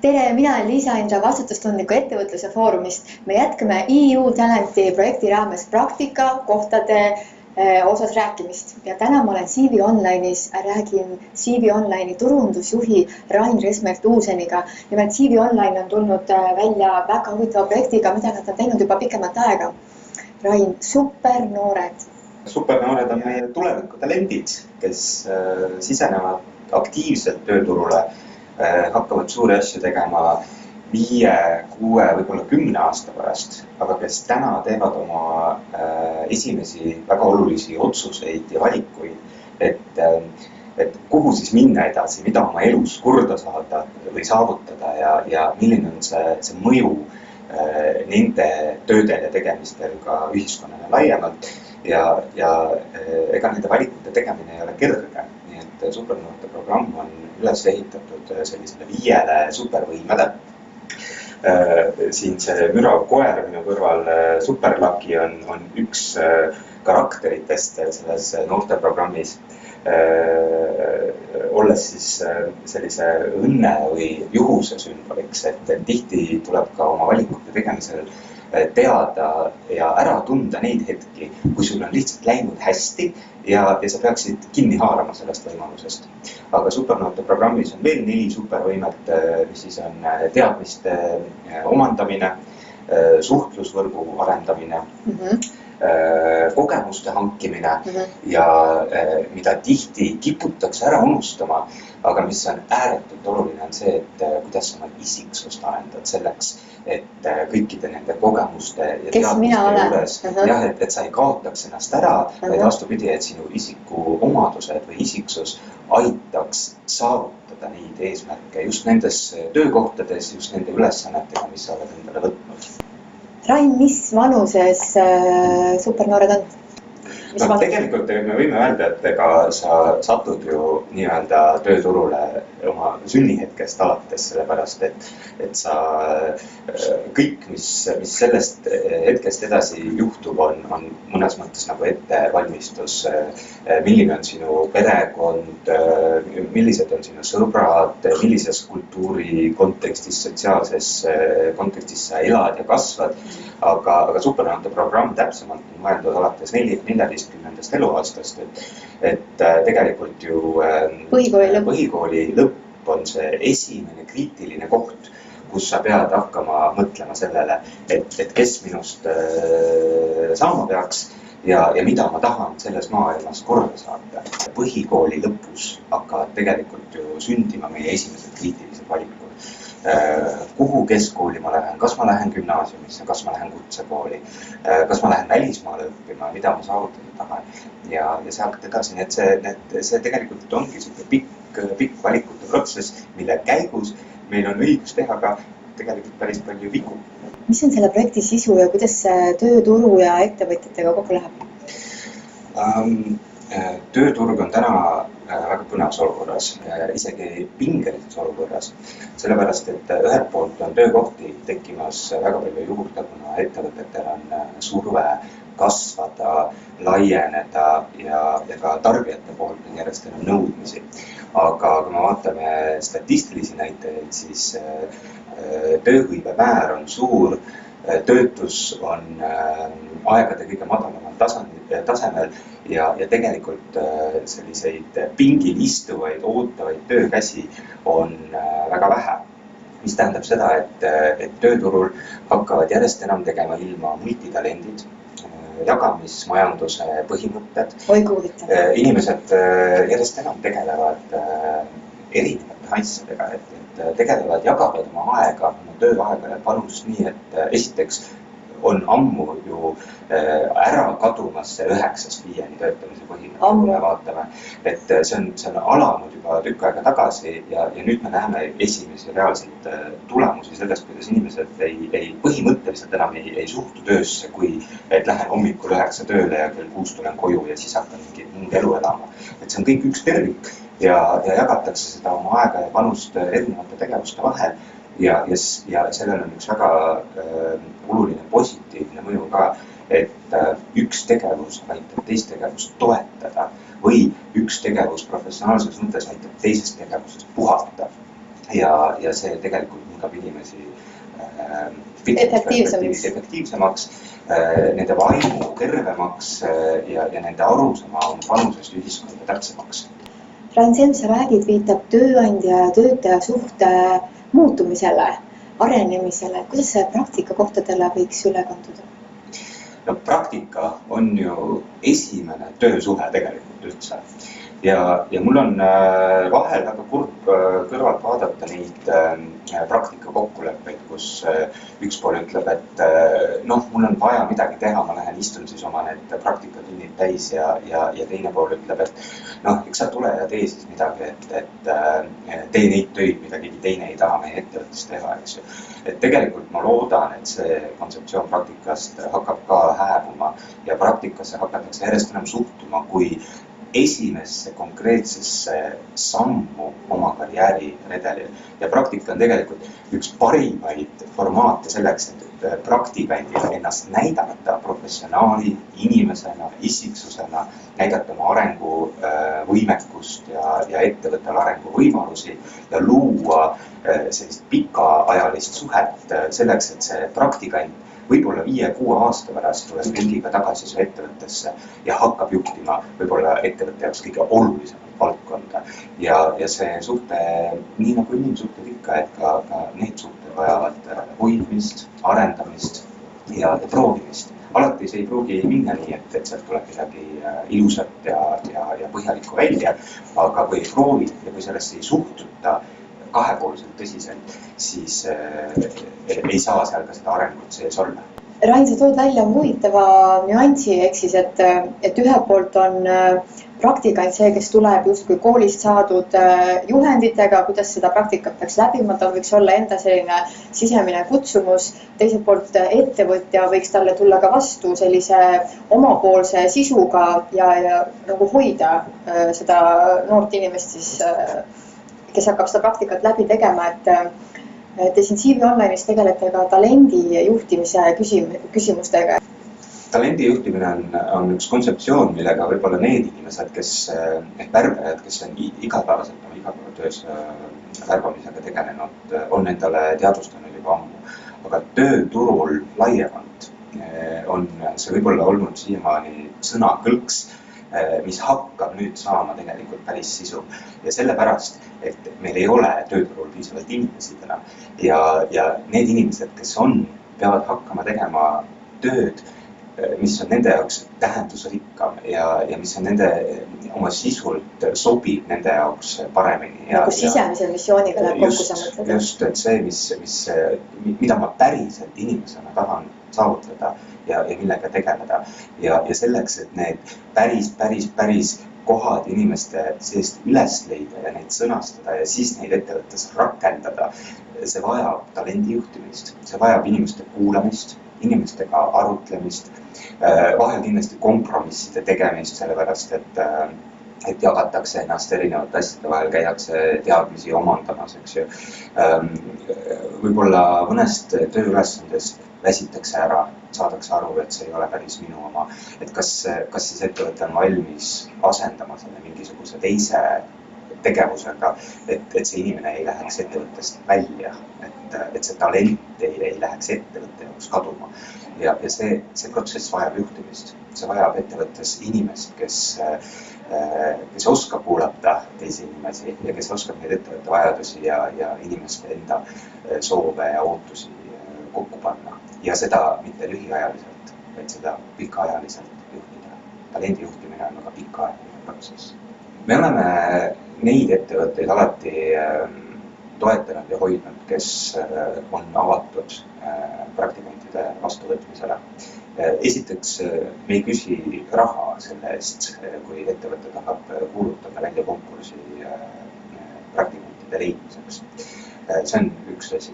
Tere, mina olen Liisa Indra vastutustundliku ettevõtluse foorumist. Me jätkame EU Talenti projekti raames praktika kohtade osas rääkimist. Ja täna ma olen CV Online'is, räägin CV Online'i turundusjuhi Rain Resmert-Uuseniga. Nimelt CV Online on tulnud välja väga huvitava projektiga, mida nad on teinud juba pikemat aega. Rain, supernoored. Supernoored on meie tulevikutalendid, kes sisenevad aktiivselt tööturule, hakkavad suuri asju tegema 5, 6, võib-olla 10 aasta pärast, aga kes täna teevad oma esimesi väga olulisi otsuseid ja valikuid, et kuhu siis minna edasi, mida oma elus korda saada või saavutada ja milline on see mõju nende töödel ja tegemistel ka ühiskonnale laiemalt ja ega nende valikute tegemine ei ole kerge. Nii et supernoorte programm on üles ehitatud sellisele 5 supervõimele. Siin see mürav koer minu kõrval, Superlucky on üks karakteritest selles noorteprogrammis. Olles siis sellise õnne või juhuse sümboliks, et tihti tuleb ka oma valikute tegemisel teada ja ära tunda neid hetki, kui sul on lihtsalt läinud hästi ja sa peaksid kinni haarama sellest võimalusest. Aga supernoorte programmis on veel 4 supervõimet, mis siis on teadmiste omandamine, suhtlusvõrgu arendamine, kogemuste hankimine ja mida tihti kiputakse ära unustama, aga mis on ääretult oluline on see, et kuidas sa oma isiksust arendad selleks, et kõikide nende kogemuste ja teadmiste juures, et sa ei kaotaks ennast ära, vaid vastupidi, et sinu isiku omadused või isiksus aitaks saavutada neid eesmärke just nendes töökohtades, just nende ülesannetega, mis sa oled endale võtnud. Rain, mis vanuses supernoored on? No, tegelikult me võime öelda, et ega sa satud ju nii-öelda tööturule oma sünnihetkest alates, sellepärast, et sa kõik, mis sellest hetkest edasi juhtub, on mõnes mõttes nagu ettevalmistus, milline on sinu perekond, millised on sinu sõbrad, millises kultuuri kontekstis, sotsiaalses kontekstis sa elad ja kasvad, aga supernoorte programm täpsemalt on mõeldud alates 14. eluaastast, et tegelikult ju põhikooli lõpp on see esimene kriitiline koht, kus sa pead hakkama mõtlema sellele, et kes minust saama peaks ja mida ma tahan selles maailmas korda saada. Põhikooli lõpus hakkavad tegelikult ju sündima meie esimesed kriitilised valikud. Kuhu keskkooli ma lähen, kas ma lähen gümnaasiumisse, kas ma lähen kutsekooli, kas ma lähen välismaale õppima, mida ma saavutada tahan ja sealt edasi. Nii et see tegelikult ongi pikk valikute protsess, mille käigus meil on õigus teha ka tegelikult päris palju vigu. Mis on selle projekti sisu ja kuidas tööturu ja ettevõtjatega kokku läheb? Tööturg on täna väga põnevas olukorras, isegi pingelises olukorras, sellepärast, et ühelt poolt on töökohti tekkimas väga palju juurde, kuna ettevõtetel on surve kasvada, laieneda ja ka tarbijate poolt on järjest enam nõudmisi. Aga kui me vaatame statistilisi näitajaid, siis tööhõive määr on suur, töötus on aegade kõige madalamal tasemel ja tegelikult selliseid pingil istuvaid, ootavaid töökäsi on väga vähe. Mis tähendab seda, et tööturul hakkavad järjest enam tegema ilma multitalendid, jagamismajanduse põhimõtted. Inimesed järjest enam tegelevad erinevate asjadega, et tegelevad, jagavad oma aega, oma tööaega ja panust nii, et esiteks on ammu ju ära kadumas see 9-5 töötamise põhimõte, kui me vaatame. Et see on alanud juba tükk aega tagasi ja nüüd me näeme esimesi reaalseid tulemusi sellest, kuidas inimesed ei põhimõtteliselt enam ei suhtu töösse, kui et lähen hommikul 9 tööle ja kell 6 tulen koju ja siis hakkan mingit elu elama. Et see on kõik üks tervik ja jagatakse seda oma aega ja panust erinevate tegevuste vahel. Ja sellel on üks väga oluline positiivne mõju ka, et üks tegevus aitab teist tegevust toetada või üks tegevus professionaalses mõttes aitab teisest tegevusest puhata. ja see tegelikult muudab inimesi efektiivsemaks, nende vaimu tervemaks ja nende arusaama oma panusest ühiskonda täpsemaks. Rain Sem, sa räägid, viitab tööandja ja töötaja suhte muutumisele, arenemisele. Kuidas see praktikakohtadele võiks üle kanduda? No praktika on ju esimene töösuhe tegelikult üldse. Ja mul on vahel väga kurb kõrvalt vaadata neid praktika kokkuleppeid, kus üks pool ütleb, et mul on vaja midagi teha, ma lähen istun siis oma need praktikatunid täis ja teine pool ütleb, et eks sa tule ja tee siis midagi, et tee neid töid, mida keegi teine ei taha meie ettevõttes teha, eks ju. Et tegelikult ma loodan, et see kontseptsioon praktikast hakkab ka hääbuma ja praktikasse hakatakse järjest enam suhtuma kui esimesse konkreetsesse sammu oma karjääri redelil. Ja praktika on tegelikult üks parimaid formaate selleks, et praktikandil ennast näidata professionaali, inimesena, isiksusena, näidata oma arenguvõimekust ja ettevõttel arenguvõimalusi ja luua sellist pikaajalist suhet selleks, et see praktikant võib-olla 5-6 aasta pärast tuleb ringiga tagasi su ettevõttesse ja hakkab juhtima võib-olla ettevõtte jaoks kõige olulisemat valdkonda. Ja see suhte, nii nagu inimsuhted ikka, et ka need suhted vajavad hoidmist, arendamist ja proovimist. Alati see ei pruugi minna nii, et sealt tuleb midagi ilusat ja põhjalikku välja, aga kui proovid ja kui sellesse ei suhtuta kahepoolselt tõsiselt, siis ei saa seal ka seda arengut sees olla. Rain, sa tood välja huvitava nüansi, ehk siis, et ühelt poolt on praktikant see, kes tuleb justkui koolist saadud juhenditega, kuidas seda praktikat peaks läbima, ta võiks olla enda selline sisemine kutsumus. Teiselt poolt ettevõtja võiks talle tulla ka vastu sellise omapoolse sisuga ja nagu hoida seda noort inimest siis, kes hakkab seda praktikat läbi tegema, et te siin CV Online'is tegelete ka talendi juhtimise küsimustega. Talendi juhtimine on üks kontseptsioon, millega võib-olla need inimesed, värbajad, kes on igapäevaselt oma igapäevatöös värbamisega tegelenud, on endale teadvustanud juba ammu. Aga tööturul laiemalt on see võib-olla olnud siiamaani sõnakõlks, mis hakkab nüüd saama tegelikult päris sisu. Ja sellepärast, et meil ei ole tööturul piisavalt inimesi täna. Ja need inimesed, kes on, peavad hakkama tegema tööd, mis on nende jaoks tähendusrikkam ja mis on nende oma sisult sobib nende jaoks paremini. Nagu sisemise missiooniga läheb kokku sa mõtled. Just, et see, mida ma päriselt inimesena tahan saavutada ja millega tegeleda. Ja selleks, et need päris kohad inimeste seest üles leida ja neid sõnastada ja siis neid ettevõttes rakendada, see vajab talendi juhtimist, see vajab inimeste kuulamist, inimestega arutlemist, vahel kindlasti kompromisside tegemist, sellepärast et jagatakse ennast erinevate asjade vahel, käiakse teadmisi omandamas, eks ju. Võib-olla mõnest tööülesandest väsitakse ära, saadakse aru, et see ei ole päris minu oma. Et kas siis ettevõte on valmis asendama selle mingisuguse teise tegevusega, et see inimene ei läheks ettevõttest välja, et see talent ei läheks ettevõtte jaoks kaduma. Ja see protsess vajab juhtimist, see vajab ettevõttes inimest, kes oskab kuulata teisi inimesi ja kes oskab neid ettevõtte vajadusi ja inimeste enda soove ja ootusi kokku panna. Ja seda mitte lühiajaliselt, vaid seda pikaajaliselt juhtida. Talendi juhtimine on väga pikaajaline protsess. Me oleme neid ettevõtteid alati toetanud ja hoidnud, kes on avatud praktikantide vastuvõtmisele. Esiteks me ei küsi raha selle eest, kui ettevõte tahab kuulutada välja konkursi praktikantide leidmiseks. See on üks asi.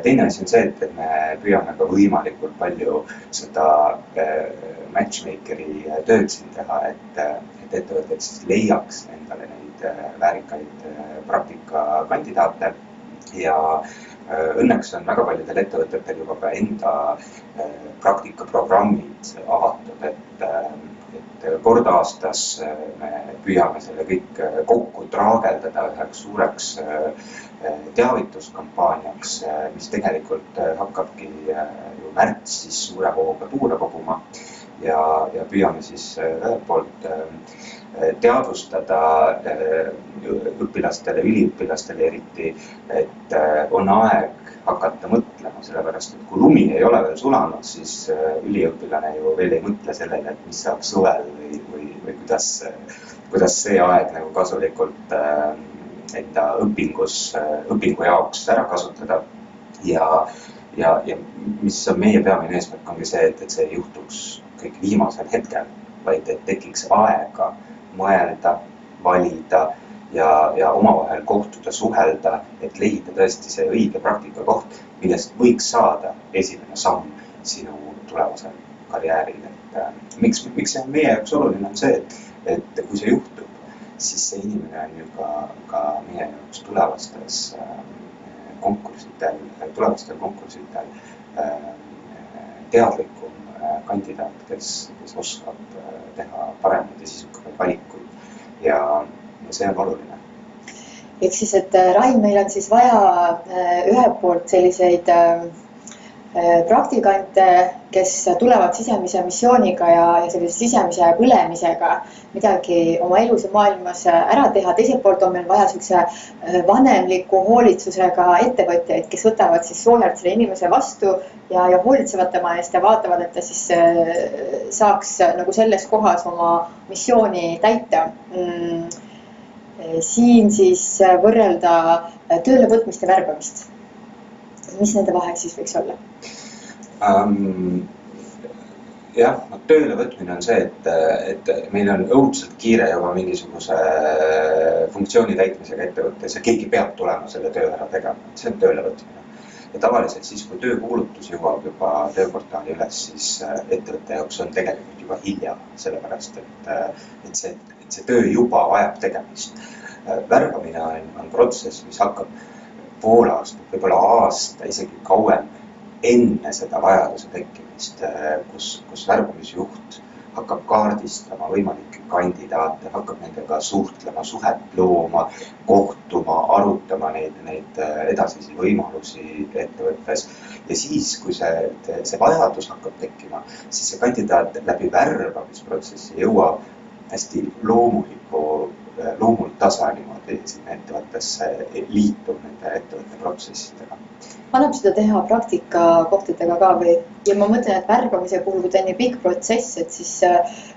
Teine asi on see, et me püüame ka võimalikult palju seda matchmakeri tööd siin teha, et ettevõtted siis leiaks endale neid väärikaid praktikakandidaate. Ja õnneks on väga paljudel ettevõtetel juba ka enda praktikaprogrammid avatud, et et kord aastas me püüame selle kõik kokku traageldada üheks suureks teavituskampaaniaks, mis tegelikult hakkabki ju märtsis suure hooga tuure koguma ja püüame siis ühelt poolt teadvustada õpilastele, üliõpilastele eriti, et on aeg hakata mõtlema, sellepärast, et kui lumi ei ole veel sulanud, siis üliõpilane ju veel ei mõtle sellele, et mis saab suvel või kuidas see aeg nagu kasulikult enda õpingu jaoks ära kasutada. Ja mis on meie peamine eesmärk, ongi see, et see ei juhtuks kõik viimasel hetkel, vaid et tekiks aega mõelda, valida ja omavahel kohtuda, suhelda, et leida tõesti see õige praktika koht, millest võiks saada esimene samm sinu tulevasel karjääril. Miks see on meie jaoks oluline, on see, et kui see juhtub, siis see inimene on ju ka meie jaoks tulevastel konkursitel teadlikum kandidaat, kes oskab teha paremaid ja sisukamaid valikuid ja see on oluline. Ehk siis, et Rain, meil on siis vaja ühelt poolt selliseid praktikante, kes tulevad sisemise missiooniga ja sellise sisemise põlemisega midagi oma elus ja maailmas ära teha. Teiselt poolt on meil vaja sellise vanemliku hoolitsusega ettevõtjaid, kes võtavad siis soojalt selle inimese vastu ja hoolitsevad tema eest ja vaatavad, et ta siis saaks nagu selles kohas oma missiooni täita. Siin siis võrrelda tööle võtmist ja värbamist. Mis nende vahe siis võiks olla? Jah, tööle võtmine on see, et meil on õudselt kiire juba mingisuguse funktsiooni täitmisega ettevõttes ja keegi peab tulema selle töö ära tegema. See on tööle võtmine. Ja tavaliselt siis, kui töökuulutus jõuab juba tööportaali üles, siis ettevõtte jaoks on tegelikult juba hilja, sellepärast, et see töö juba vajab tegemist. Värbamine on protsess, mis hakkab pool aastat, võib-olla aasta, isegi kauem enne seda vajaduse tekkimist, kus värbamisjuht hakkab kaardistama võimalikke kandidaate, hakkab nendega suhtlema, suhet looma, kohtuma, arutama neid edasisi võimalusi ettevõttes. Ja siis, kui see vajadus hakkab tekkima, siis see kandidaat läbi värbamisprotsessi jõuab hästi loomult tasa niimoodi sinna ettevõttesse, liitub nende ettevõtte protsessidega. Annab seda teha praktikakohtadega ka või? Ja ma mõtlen, et värbamise puhul, kui ta on nii pikk protsess, et siis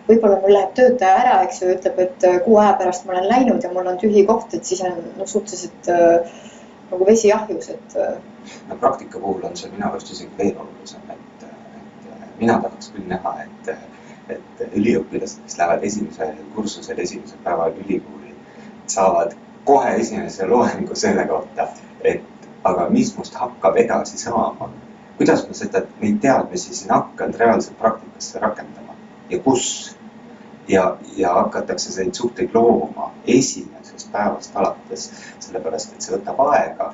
võib-olla mul läheb töötaja ära, eks ju, ütleb, et 6 aja pärast ma olen läinud ja mul on tühi koht, et siis on suhteliselt nagu vesi ahjus. No, praktika puhul on see minu arust isegi veel olulisem, et mina tahaks küll näha, et üliõpilased, kes lähevad esimesel kursusel, esimesel päeval ülikooli, saavad kohe esimese loengu selle kohta, et aga mis must hakkab edasi saama, kuidas ma neid teadmisi siin hakkan reaalselt praktikasse rakendama ja kus ja hakatakse neid suhteid looma esimesest päevast alates, sellepärast, et see võtab aega,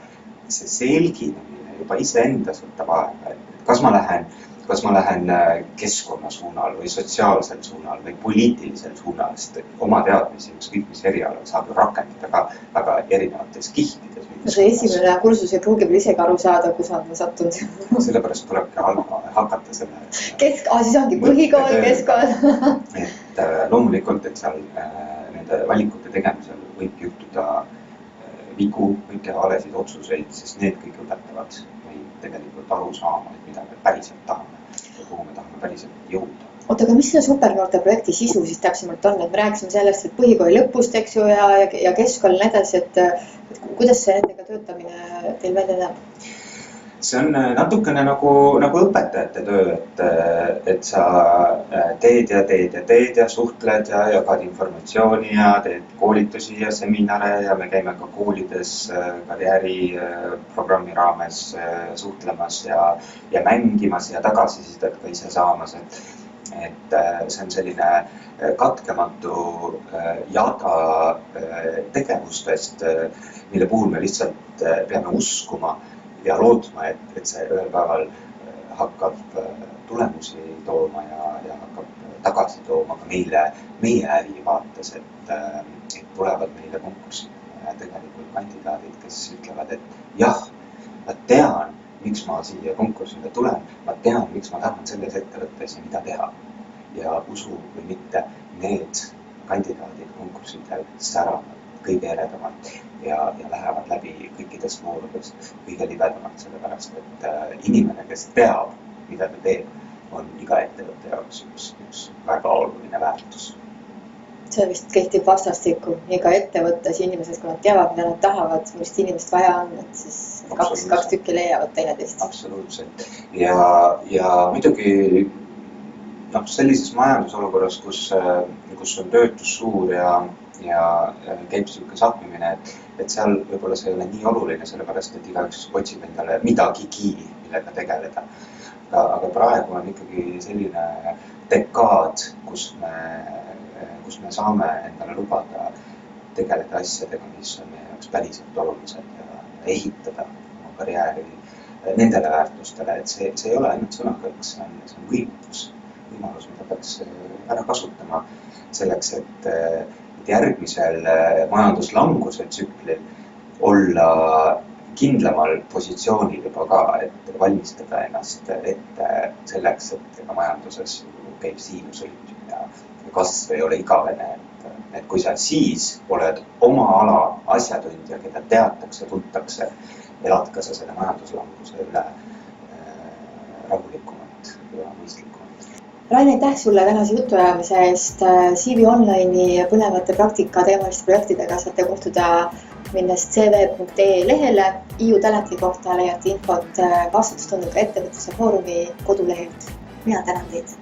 see selginemine juba iseendas võtab aega, et kas ma lähen keskkonna suunal või sotsiaalsel suunal või poliitilisel suunal, sest oma teadmisi ükskõik mis erialal saab ju rakendada ka väga erinevates kihtides. See esimene kursus ei pruugi veel isegi aru saada, kus on sattunud. Sellepärast tulebki hakata selle... Siis ongi põhikool, keskkool. Et loomulikult, et seal nende valikute tegemisel võib juhtuda vigu, võib teha valesid otsuseid, sest need kõik õpetavad meid tegelikult aru saama, et mida me päriselt tahame ja kuhu me tahame päriselt jõuda. Oota, aga mis selle supernoorte projekti sisu siis täpsemalt on? Et me rääkisime sellest, et põhikooli lõpust, eks ju, ja keskkool ja edasi, et kuidas see nendega töötamine teil välja näeb? See on natukene nagu õpetajate töö, et sa teed ja suhtled ja jagad informatsiooni ja teed koolitusi ja seminare ja me käime ka koolides karjääriprogrammi raames suhtlemas ja mängimas ja tagasisidet ka ise saamas. Et see on selline katkematu jada tegevustest, mille puhul me lihtsalt peame uskuma ja lootma, et see ühel päeval hakkab tulemusi tooma ja hakkab tagasi tooma ka meie äri vaates, et tulevad meile konkursile tegelikult kandidaadid, kes ütlevad, et jah, ma tean, miks ma siia konkursile tulen, ma tean, miks ma tahan selles ettevõttes ja mida teha. Ja usu või mitte, need kandidaadid konkursidel säravad kõige eredamalt ja lähevad läbi kõikidest voorudest kõige libedamalt, sellepärast, et inimene, kes teab, mida ta teeb, on iga ettevõtte jaoks üks väga oluline väärtus. See vist kehtib vastastikku iga ettevõttes inimesed, kui nad teavad, mida nad tahavad, millist inimest vaja on, et siis kaks tükki leiavad teineteist. Absoluutselt. Ja muidugi sellises majandusolukorras, kus on töötus suur ja käib selline sapimine, et seal võib-olla see ei ole nii oluline, sellepärast, et igaüks otsib endale midagigi, millega tegeleda. Aga praegu on ikkagi selline dekaad, kus me saame endale lubada tegeleda asjadega, mis on meie jaoks päriselt olulised ja ehitada oma karjääri nendele väärtustele, et see ei ole ainult sõnakõlks, see on võimalus, mida peaks ära kasutama selleks, et järgmisel majanduslanguse tsüklil olla kindlamal positsioonil juba ka, et valmistada ennast ette selleks, et majanduses käib siinusõit ja kasv ei ole igavene, et kui sa siis oled oma ala asjatundja, keda teatakse, tuntakse, elad ka sa selle majanduslanguse üle rahulikumalt ja mõistlikumalt. Raine, aitäh sulle tänase jutuajamise eest. CV Online'i põnevate praktika teemaliste projektidega saate kohtuda minnes cv.ee lehele. EU Talenti kohta leiate infot vastutustundliku ettevõtluse foorumi kodulehelt. Mina tänan teid.